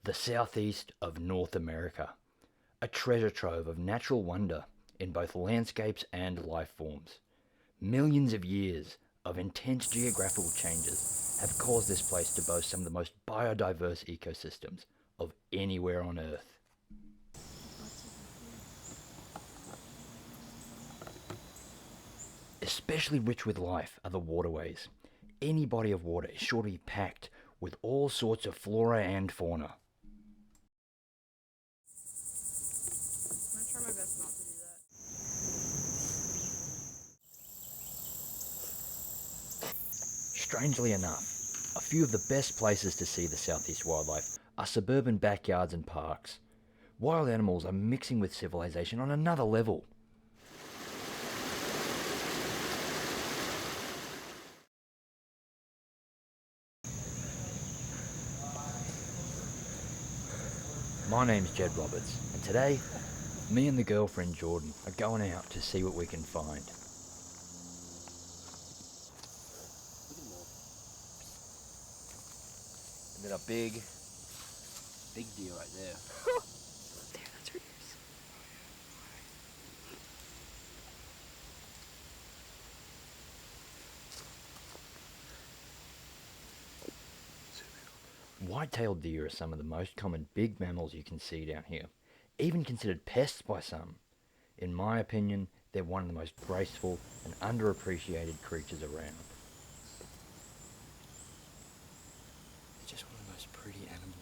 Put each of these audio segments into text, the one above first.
the southeast of North America, a treasure trove of natural wonder in both landscapes and life forms. Millions of years of intense geographical changes have caused this place to boast some of the most biodiverse ecosystems of anywhere on Earth. Especially rich with life are the waterways. Any body of water is sure to be packed with all sorts of flora and fauna. I'm gonna try my best not to do that. Strangely enough, a few of the best places to see the southeast wildlife are suburban backyards and parks. Wild animals are mixing with civilization on another level. My name's Jed Roberts, and today, me and the girlfriend Jordan are going out to see what we can find. And then a big deer right there. There, that's her ears. White-tailed deer are some of the most common big mammals you can see down here, even considered pests by some. In my opinion, they're one of the most graceful and underappreciated creatures around. It's just one of the most pretty animals.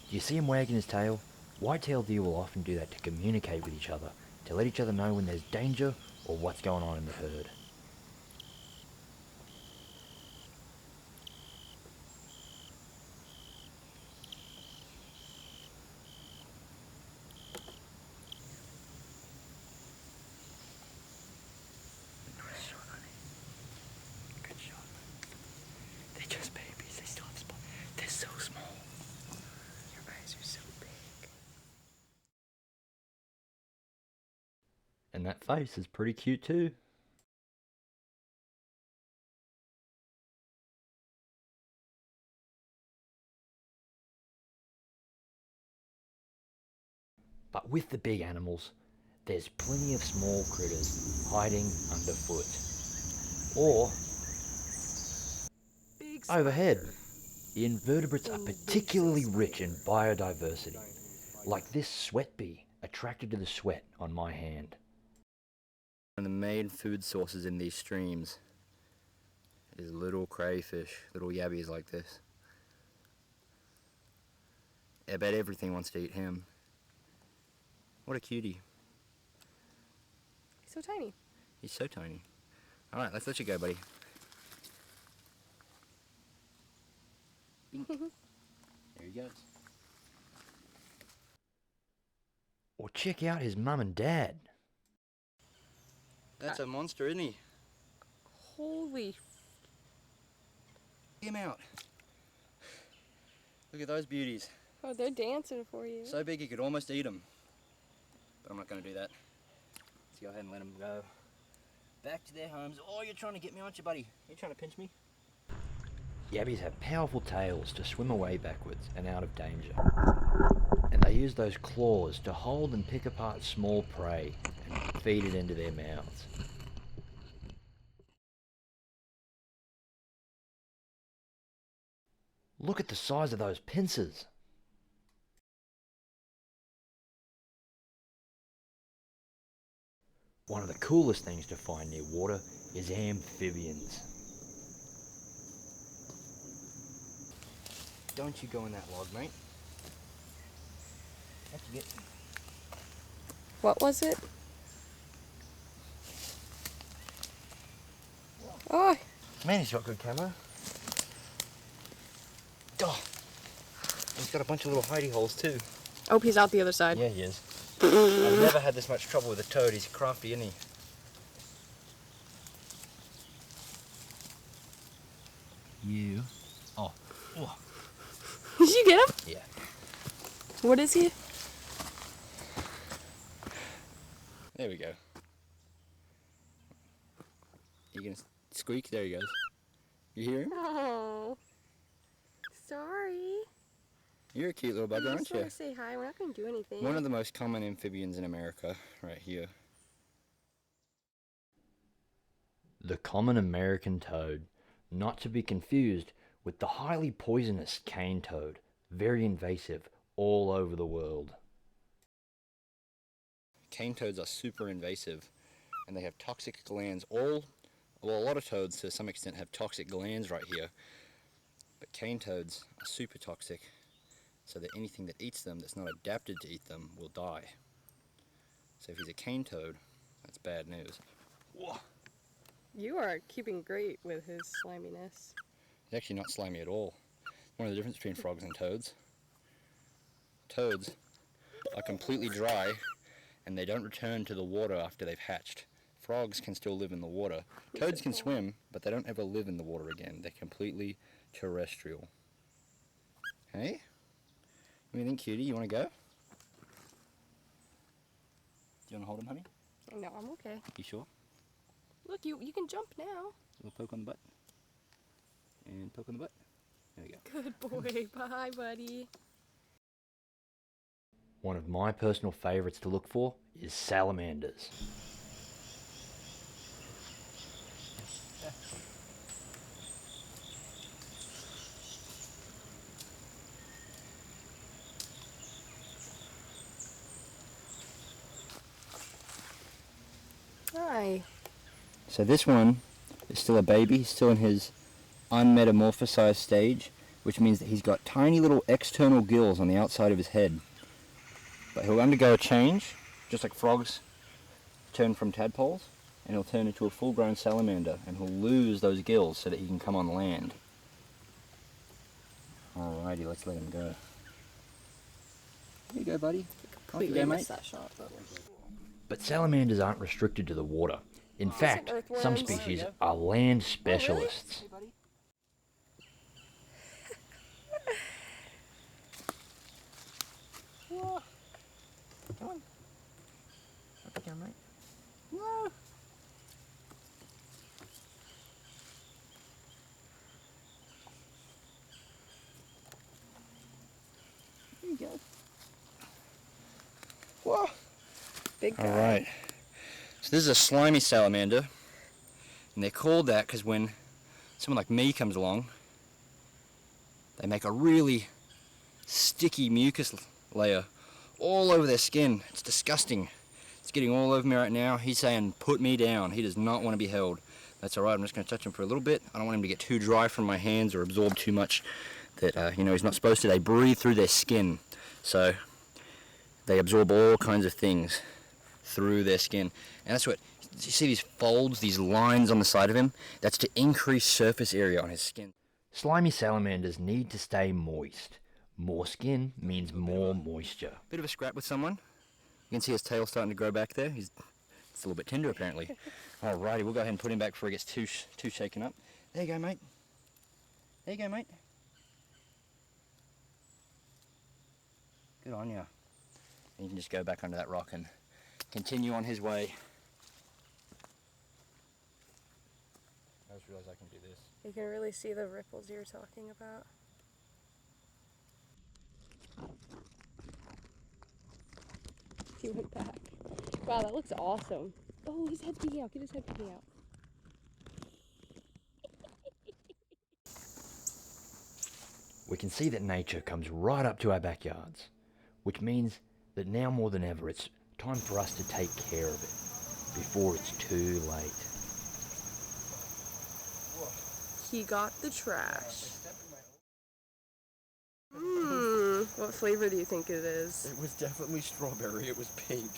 Do you see him wagging his tail? White-tailed deer will often do that to communicate with each other, to let each other know when there's danger or what's going on in the herd. Nice shot, honey. Good shot. They're just babies. They still have spots. They're so small. Your eyes are so big. And that face is pretty cute too. But with the big animals, there's plenty of small critters hiding underfoot. Or Big overhead. spider. The invertebrates are Ooh, big particularly spider. rich in biodiversity, like this sweat bee attracted to the sweat on my hand. One of the main food sources in these streams is little crayfish, little yabbies like this. I bet everything wants to eat him. What a cutie. He's so tiny. He's so tiny. Alright, let's let you go, buddy. Bink. There he goes. Or check out his mum and dad. That's a monster, isn't he? Holy. Get him out. Look at those beauties. Oh, they're dancing for you. So big you could almost eat them. But I'm not going to do that. Let's go ahead and let them go back to their homes. Oh, you're trying to get me, aren't you, buddy? You're trying to pinch me? Yabbies have powerful tails to swim away backwards and out of danger. And they use those claws to hold and pick apart small prey and feed it into their mouths. Look at the size of those pincers. One of the coolest things to find near water is amphibians. Don't you go in that log, mate. How'd you get... What was it? Oh, Man, he's got good camera. Oh, he's He's got a bunch of little hidey holes too. Oh, he's out the other side. Yeah, he is. I've never had this much trouble with a toad. He's crafty, isn't he? You. Oh. Oh. Did you get him? Yeah. What is he? There we go. You gonna squeak? There he goes. You hear him? Oh, sorry. You're a cute little bugger, I aren't just want you? to say hi. We're not going to do anything. One of the most common amphibians in America, right here. The common American toad, not to be confused with the highly poisonous cane toad, very invasive all over the world. Cane toads are super invasive and they have toxic glands. Well, a lot of toads to some extent have toxic glands right here, but cane toads are super toxic, so that anything that eats them that's not adapted to eat them will die. So if he's a cane toad, that's bad news. Whoa. You are keeping great with his sliminess. He's actually not slimy at all. One of the differences between frogs and toads. Toads are completely dry and they don't return to the water after they've hatched. Frogs can still live in the water. Toads can swim, but they don't ever live in the water again. They're completely terrestrial. Hey? What do you think, cutie? You want to go? Do you want to hold him, honey? No, I'm okay. You sure? Look, you can jump now. A little poke on the butt. And poke on the butt. There we go. Good boy. Bye, buddy. One of my personal favourites to look for is salamanders. Hi. So this one is still a baby. He's still in his unmetamorphosized stage, which means that he's got tiny little external gills on the outside of his head. But he'll undergo a change, just like frogs turn from tadpoles, and he'll turn into a full-grown salamander, and he'll lose those gills so that he can come on land. Alrighty, let's let him go. Here you go, buddy. Off you Completely go, missed mate. that shot, but But salamanders aren't restricted to the water. In fact, some earthworms. species are land specialists. Hey, buddy. Whoa. Come on. Up again, mate. Whoa. There you go. Whoa. big guy. Alright. So this is a slimy salamander. And they're called that because when someone like me comes along, they make a really sticky mucus layer all over their skin. It's disgusting. It's getting all over me right now. He's saying, put me down. He does not want to be held. That's alright, I'm just going to touch him for a little bit. I don't want him to get too dry from my hands or absorb too much that, he's not supposed to. They breathe through their skin. So they absorb all kinds of things through their skin. And that's what, you see these folds, these lines on the side of him? That's to increase surface area on his skin. Slimy salamanders need to stay moist. More skin means more moisture. Bit of a scrap with someone. You can see his tail starting to grow back there. It's a little bit tender apparently. Alrighty, we'll go ahead and put him back before he gets too shaken up. There you go, mate. There you go, mate. Good on ya. And you can just go back under that rock and continue on his way. I just realized I can do this. You can really see the ripples you're talking about. He went back. Wow, that looks awesome. Oh, his head's peeking out. Get his head peeking out. We can see that nature comes right up to our backyards, which means that now more than ever it's time for us to take care of it before it's too late. He got the trash. What flavor do you think it is? It was definitely strawberry. It was pink.